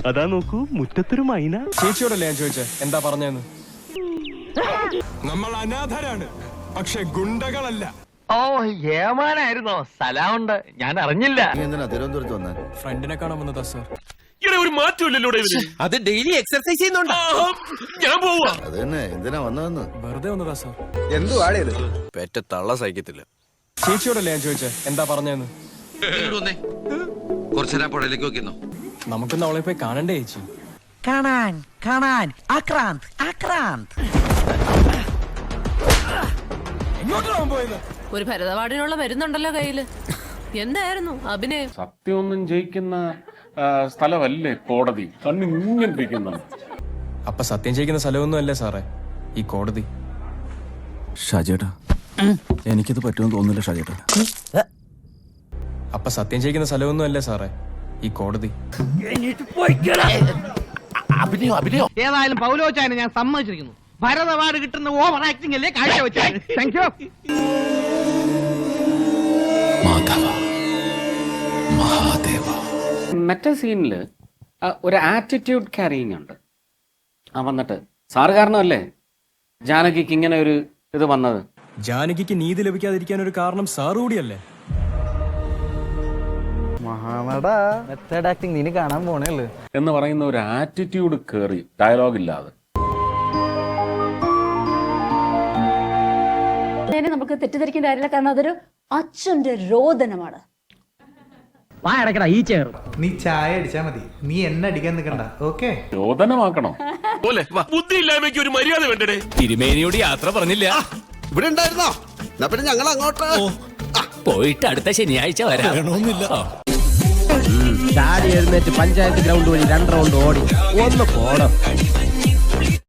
അതാ നോക്കൂ, മുറ്റത്തൊരു മൈന. ചേച്ചിയോടല്ലേ ഞാൻ ചോദിച്ചേ എന്താ പറഞ്ഞെന്ന്? നമ്മൾ അനാഥരാണ്, പക്ഷെ ഗുണ്ടകളല്ല. ഓ, ഏമാനായിരുന്നോ? സ്ഥലമുണ്ട്, ഞാൻ അറിഞ്ഞില്ല. എന്തിനാ തിരുവനന്തപുരത്ത് വന്നേ? ഫ്രണ്ടിനെ കാണാൻ വന്നതാ സാർ. ഒരു മാറ്റമില്ലല്ലോ. അത് ഡെയിലി എക്സർസൈസ് ചെയ്യുന്നുണ്ടോ? ഞാൻ പോവാ. അത് തന്നെ, എന്തിനാ വന്നതെന്ന്? വെറുതെ വന്നതാ സാർ. എന്തുവാടേത്? പെറ്റ തള്ള സഹിക്കത്തില്ല. ചേച്ചിയോടല്ലേ ഞാൻ ചോദിച്ചേ എന്താ പറഞ്ഞെന്ന്? കുറച്ചേരാ പുഴയിലേക്ക് വെക്കുന്നു. നമുക്കൊന്ന് അവളെ പോയി കാണണ്ടേ ചേച്ചി? കാണാൻ ആക്രാന്ത് ആക്രാന്ത്. ഒരു ഭരതവാടിനുള്ള വരുന്നുണ്ടല്ലോ കയ്യില്. എന്തായിരുന്നു അഭിനയം? സത്യമൊന്നും ജയിക്കുന്ന സ്ഥലമല്ലേ കോടതി. കണ്ണിങ്ങനെ. അപ്പൊ സത്യം ചെയ്യിക്കുന്ന സ്ഥലമൊന്നും അല്ലേ സാറേ ഈ കോടതി? ഷാജേട്ടാ, എനിക്കിത് പറ്റുമെന്ന് തോന്നുന്നില്ല ഷാജേട്ടാ. അപ്പൊ സത്യം ചെയ്യിക്കുന്ന സ്ഥലമൊന്നും അല്ലേ സാറേ ഈ കോടതി? ഏതായാലും പൗലോച്ചായനെ ഞാൻ സമ്മതിച്ചിരിക്കുന്നു. ഭരത് അവാർഡ് കിട്ടുന്ന ഓവർ ആക്ടിംഗ് അല്ലേ കാഴ്ച വെച്ചത്. Thank you. മറ്റേ സീനില് ഒരു ആറ്റിറ്റ്യൂഡ് ക്യാരിങ് ഉണ്ട്. വന്നിട്ട് സാറ് കാരണമല്ലേ ജാനകിക്ക് ഇങ്ങനെ ഒരു ഇത് വന്നത്? ജാനകിക്ക് നീതി ലഭിക്കാതിരിക്കാൻ ഒരു കാരണം സാറ് കൂടിയല്ലേ? മഹാനടാ, മെത്തേഡ് ആക്ടിങ് നീ കാണാൻ പോണേള്ളു എന്ന് പറയുന്ന ഒരു ആറ്റിറ്റ്യൂഡ് കയറി ഡയലോഗ് ഇല്ലാതെ. നമുക്ക് തെറ്റിദ്ധരിക്കേണ്ട കാര്യമില്ല, കാരണം അതൊരു അച്ഛന്റെ രോദനമാണ്. ഈ ചേർ നീ ചായ അടിച്ചാ മതി, നീ എന്നെ അടിക്കാൻ നിൽക്കണ്ട. ഓക്കെ, ചോദനമാക്കണോ? ബുദ്ധി ഇല്ലായ്മയ്ക്ക് ഒരു മര്യാദ വേണ്ടേ? തിരുമേനിയോട് യാത്ര പറഞ്ഞില്ല. ഇവിടെ ഉണ്ടായിരുന്നോ? എന്നാ പിന്നെ ഞങ്ങൾ അങ്ങോട്ട് പോയിട്ട് അടുത്ത ശനിയാഴ്ച വരാം. ചാടി എഴുന്നേറ്റ് പഞ്ചായത്ത് ഗ്രൗണ്ട് വഴി 2 റൗണ്ട് ഓടി ഒന്ന് പോണം.